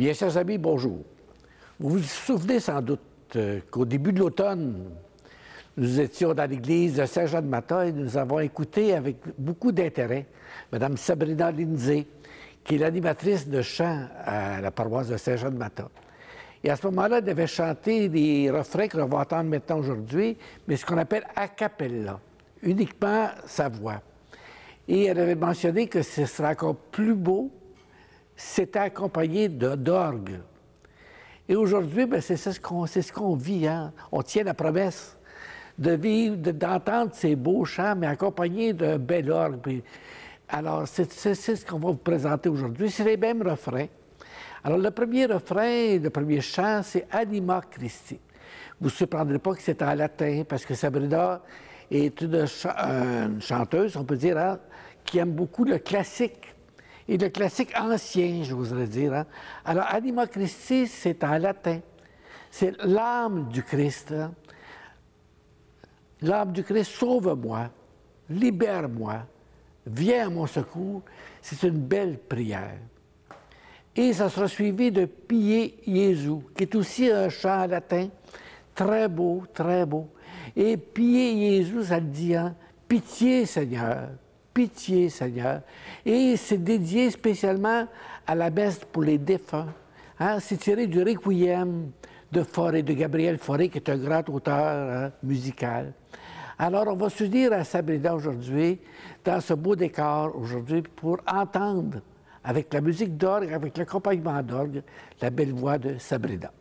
Bien, chers amis, bonjour. Vous vous souvenez sans doute qu'au début de l'automne, nous étions dans l'église de Saint-Jean-de-Mata et nous avons écouté avec beaucoup d'intérêt Mme Sabrina Lindsay, qui est l'animatrice de chant à la paroisse de Saint-Jean-de-Mata. Et à ce moment-là, elle avait chanté des refrains que l'on va entendre maintenant aujourd'hui, mais ce qu'on appelle a cappella, uniquement sa voix. Et elle avait mentionné que ce serait encore plus beau si c'était accompagné d'orgue. Et aujourd'hui, c'est ce qu'on vit. Hein? On tient la promesse de vivre, d'entendre ces beaux chants, mais accompagnés d'un bel orgue. Puis, alors, c'est ce qu'on va vous présenter aujourd'hui. C'est les mêmes refrains. Alors, le premier refrain, le premier chant, c'est Anima Christi. Vous ne vous surprendrez pas que c'est en latin, parce que Sabrina est une chanteuse, on peut dire, hein, qui aime beaucoup le classique. Et le classique ancien, je voudrais dire. Hein. Alors, Anima Christi, c'est en latin. C'est l'âme du Christ. Hein. L'âme du Christ, sauve-moi, libère-moi, viens à mon secours. C'est une belle prière. Et ça sera suivi de Pie Jésus, qui est aussi un chant latin, très beau, très beau. Et Pie Jésus, ça le dit, hein, pitié Seigneur, pitié Seigneur. Et c'est dédié spécialement à la messe pour les défunts. Hein, c'est tiré du Requiem de Fauré, de Gabriel Fauré, qui est un grand auteur musical. Alors, on va s'unir à Sabrina aujourd'hui, dans ce beau décor aujourd'hui, pour entendre, avec la musique d'orgue, avec l'accompagnement d'orgue, la belle voix de Sabrina.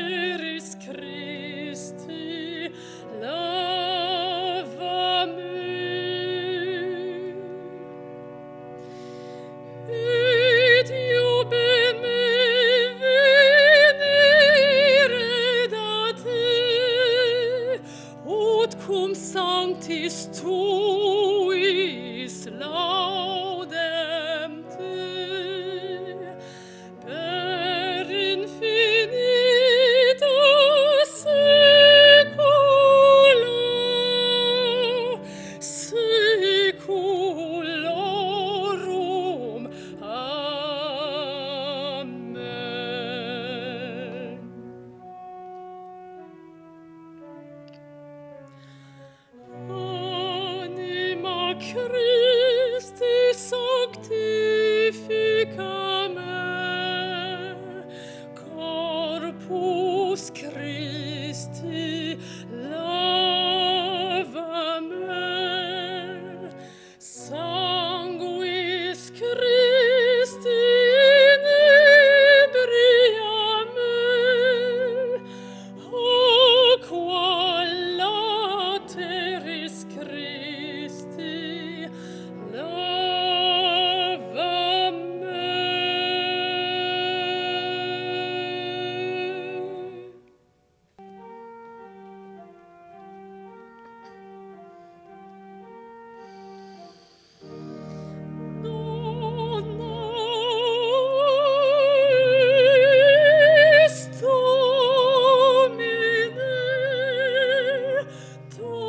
lateris Christi, lava me. Et iube me venire da te, ut cum sanctis tuis laudem te, per infinita saecula saeculorum. Amen. Anima Christi sanctifica me, corpus Christi lava me, sanguis Christi inebria me, aqua lateris Christi lava me. Dona est Domine, dona est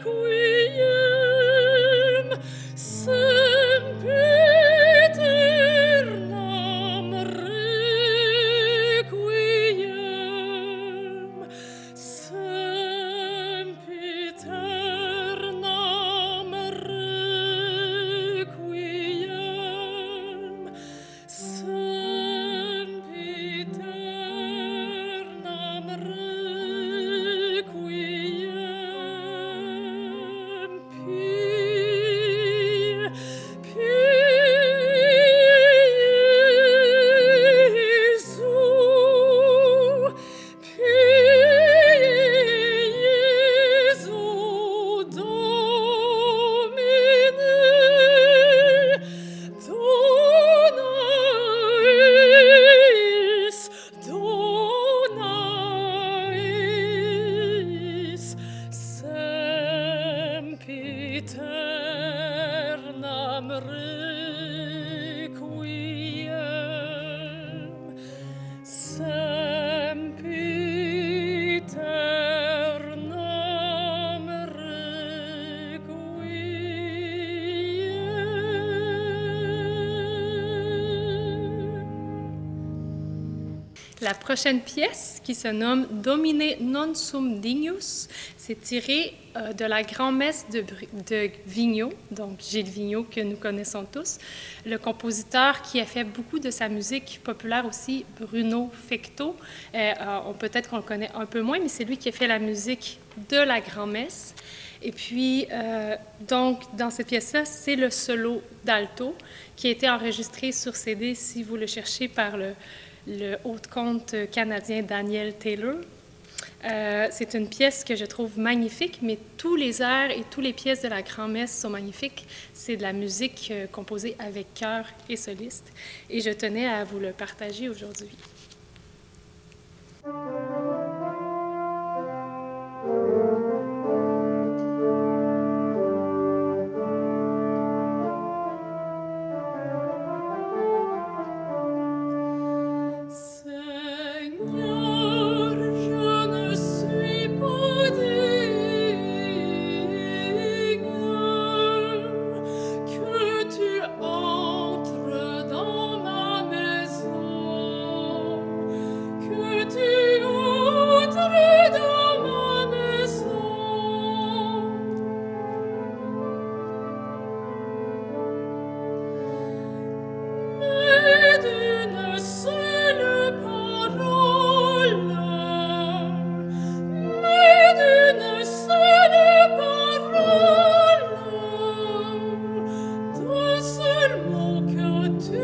requiem, sempiternam requiem, sempiternam requiem, sempiternam requiem. Jesu, Domine, dona eis, sempiternam requiem, sempiternam requiem. La prochaine pièce, qui se nomme Domine non sum dignus, c'est tiré de la grand-messe de Vigneault, donc Gilles Vigneault, que nous connaissons tous. Le compositeur qui a fait beaucoup de sa musique populaire aussi, Bruno Fecteau. Peut-être qu'on le connaît un peu moins, mais c'est lui qui a fait la musique de la grand-messe. Et puis, donc, dans cette pièce-là, c'est le solo d'alto qui a été enregistré sur CD, si vous le cherchez, par le haut-comte canadien Daniel Taylor. C'est une pièce que je trouve magnifique, mais tous les airs et toutes les pièces de la grand-messe sont magnifiques. C'est de la musique composée avec chœur et soliste. Et je tenais à vous le partager aujourd'hui. Que tu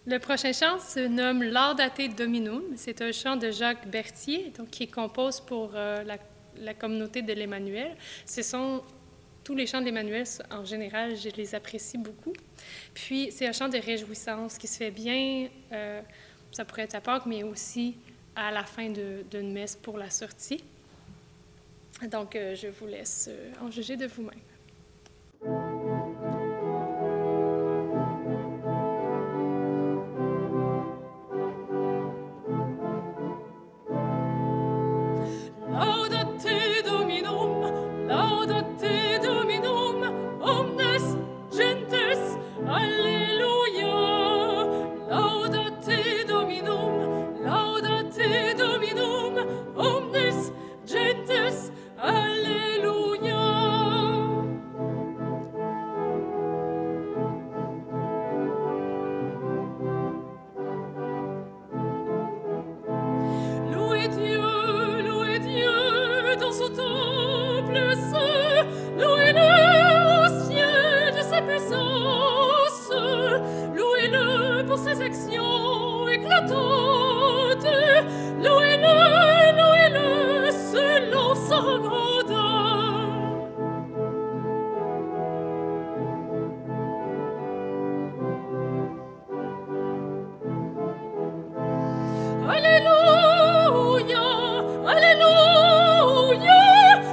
Le prochain chant se nomme Laudate Dominum. C'est un chant de Jacques Berthier, donc, qui compose pour la communauté de l'Emmanuel. Ce sont tous les chants de l'Emmanuel, en général, je les apprécie beaucoup. Puis, c'est un chant de réjouissance qui se fait bien, ça pourrait être à Pâques, mais aussi à la fin d'une messe pour la sortie. Donc, je vous laisse en juger de vous-même. Laudate Dominum, laudate Dominum, omnes gentes, alleluia. Laudate Dominum, laudate Dominum, omnes gentes, alleluia. Louez Dieu dans son temple saint, louez-le au ciel de sa puissance, louez-le pour ses actions éclatantes, louez-le, louez-le selon sa grandeur. Alléluia, Alléluia,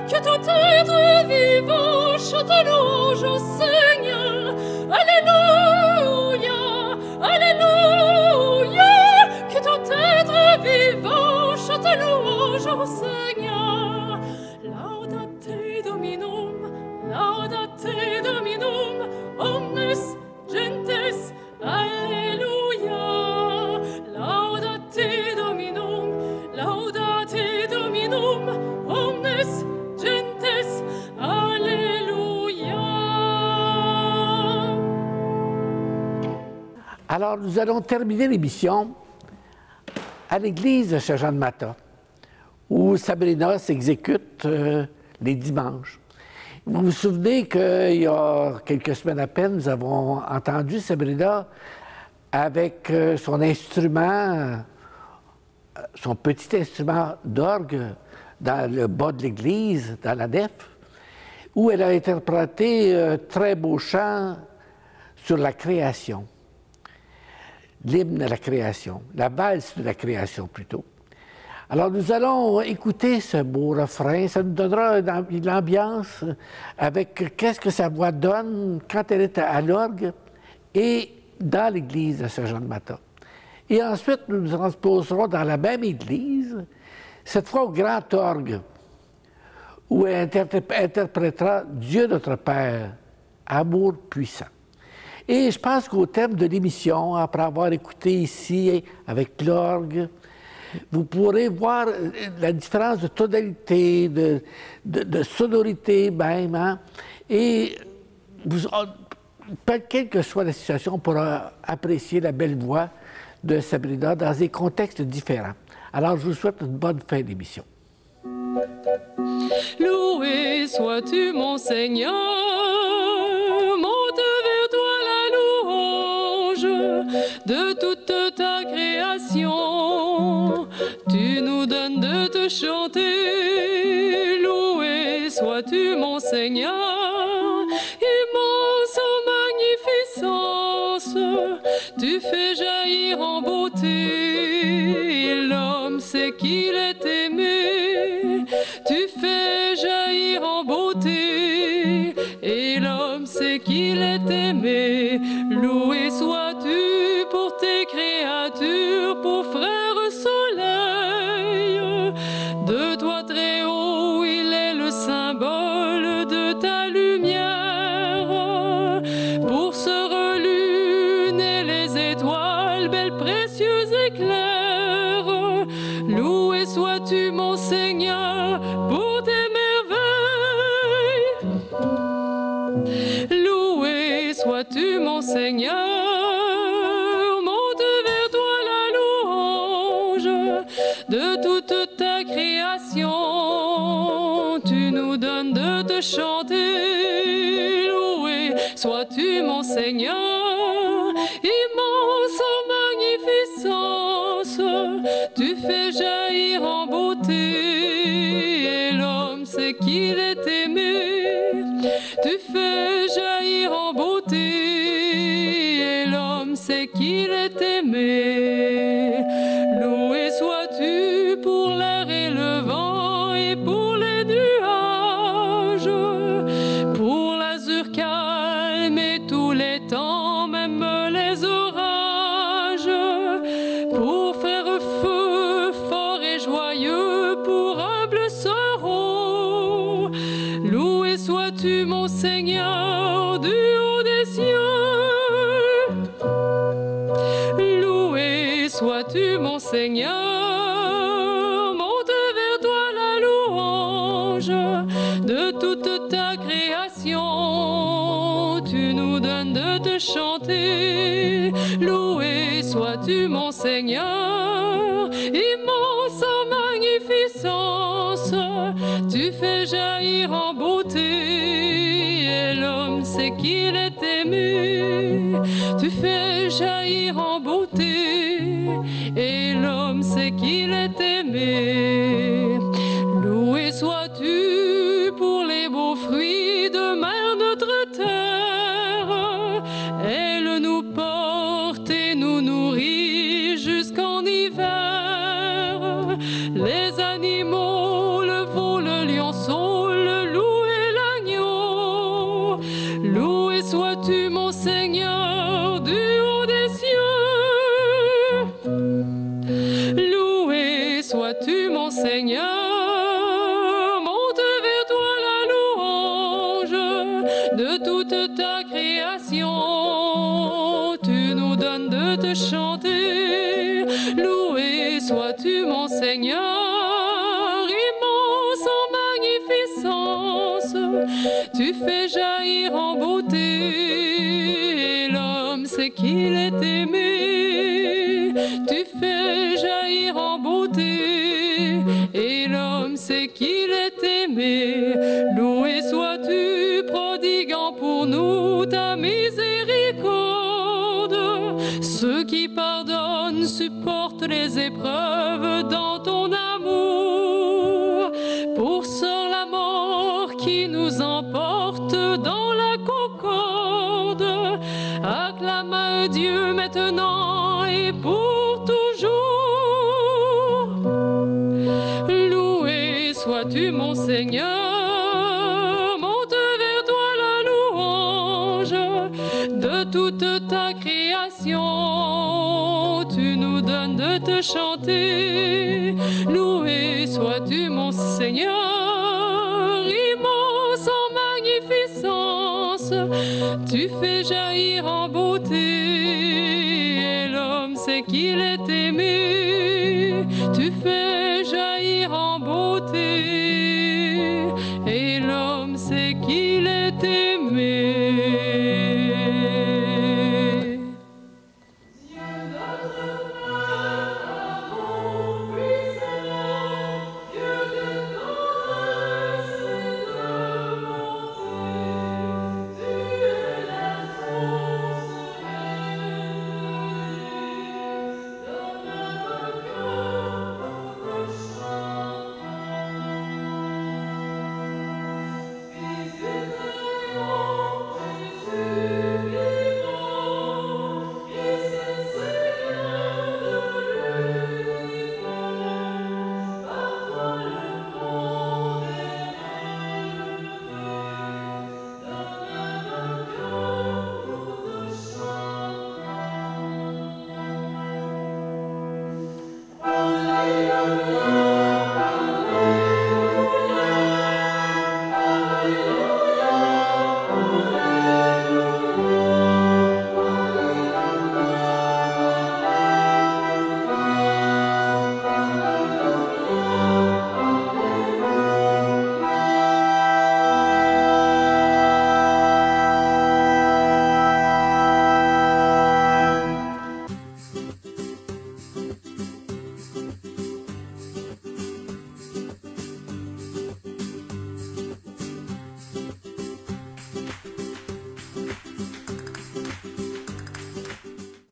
que tout être vivant chante louange au Seigneur. Alléluia, Alléluia, que tout être vivant chante louange au Seigneur. Laudate Dominum, laudate Dominum, omnes gentes, Alléluia. Laudate Dominum, laudate Dominum, omnes gentes, Alléluia. Alors, nous allons terminer l'émission à l'église de Saint-Jean-de-Mata, où Sabrina s'exécute les dimanches. Vous vous souvenez qu'il y a quelques semaines à peine, nous avons entendu Sabrina avec son instrument, son petit instrument d'orgue dans le bas de l'église, dans la nef, où elle a interprété un très beau chant sur la création, l'hymne de la création, la valse de la création plutôt. Alors nous allons écouter ce beau refrain, ça nous donnera une ambiance avec qu'est-ce que sa voix donne quand elle est à l'orgue et dans l'église de Saint-Jean-de-Mata. Et ensuite, nous nous transposerons dans la même église, cette fois au grand orgue, où elle interprétera Dieu notre Père, amour puissant. Et je pense qu'au thème de l'émission, après avoir écouté ici avec l'orgue, vous pourrez voir la différence de tonalité, de sonorité même, hein? Et quelle que soit la situation, on pourra apprécier la belle voix de Sabrina dans des contextes différents. Alors, je vous souhaite une bonne fin d'émission. Loué sois-tu, mon Seigneur, monte vers toi la louange de toute ta création. Tu nous donnes de te chanter. Loué sois-tu, mon Seigneur, immense en magnificence. Tu fais jaillir en beauté, l'homme sait qu'il est aimé. Tu fais jaillir en beauté, et l'homme sait qu'il est aimé. Loué sois-tu pour tes créatures, pour frère soleil. De toi très haut, il est le symbole de ta lumière. Pour sœurs lune et les étoiles, belles, précieuses et claires. Loué sois-tu, mon Seigneur, pour tes merveilles. Loué sois-tu, mon Seigneur, monte vers toi la louange de toute ta création. Tu nous donnes de te chanter. Loué sois-tu, mon Seigneur, immense en sait qu'il est aimé. Loué sois-tu pour l'air et le vent et pour les nuages, pour l'azur calme et tous les temps, même les orages, pour faire feu fort et joyeux, pour humble sorrow. Loué sois-tu mon Seigneur du haut des cieux. Loué sois-tu mon Seigneur, monte vers toi la louange de toute ta création. Tu nous donnes de te chanter. Loué sois-tu mon Seigneur, immense en magnificence. Tu fais jaillir en beauté et l'homme sait qu'il est aimé. Tu fais jaillir en beauté et l'homme sait qu'il est aimé. Loué sois-tu pour les beaux fruits de mer notre terre. Elle nous porte et nous nourrit jusqu'en hiver. Les animaux, le veau, le lionceau, le loup et l'agneau. Loué sois-tu mon Seigneur du haut des cieux. Loué sois-tu mon Seigneur, monte vers toi la louange de toute ta création. Tu nous donnes de te chanter. Loué sois-tu mon Seigneur, immense en magnificence. Tu fais jaillir en beauté et l'homme sait qu'il est aimé. Tu fais jaillir en beauté et l'homme sait qu'il est aimé. Loué sois-tu, prodiguant pour nous ta miséricorde. Ceux qui pardonnent supportent les épreuves dans ton amour. Pour sort la mort qui nous emporte dans la concorde. Acclame à Dieu maintenant et pour toujours. Loué sois-tu mon Seigneur, monte vers toi la louange de toute ta création. Tu nous donnes de te chanter. Loué sois-tu mon Seigneur, immense en magnificence. Tu fais jaillir en beauté et l'homme sait qu'il est aimé. Tu fais jaillir en beauté et l'homme sait qu'il est aimé.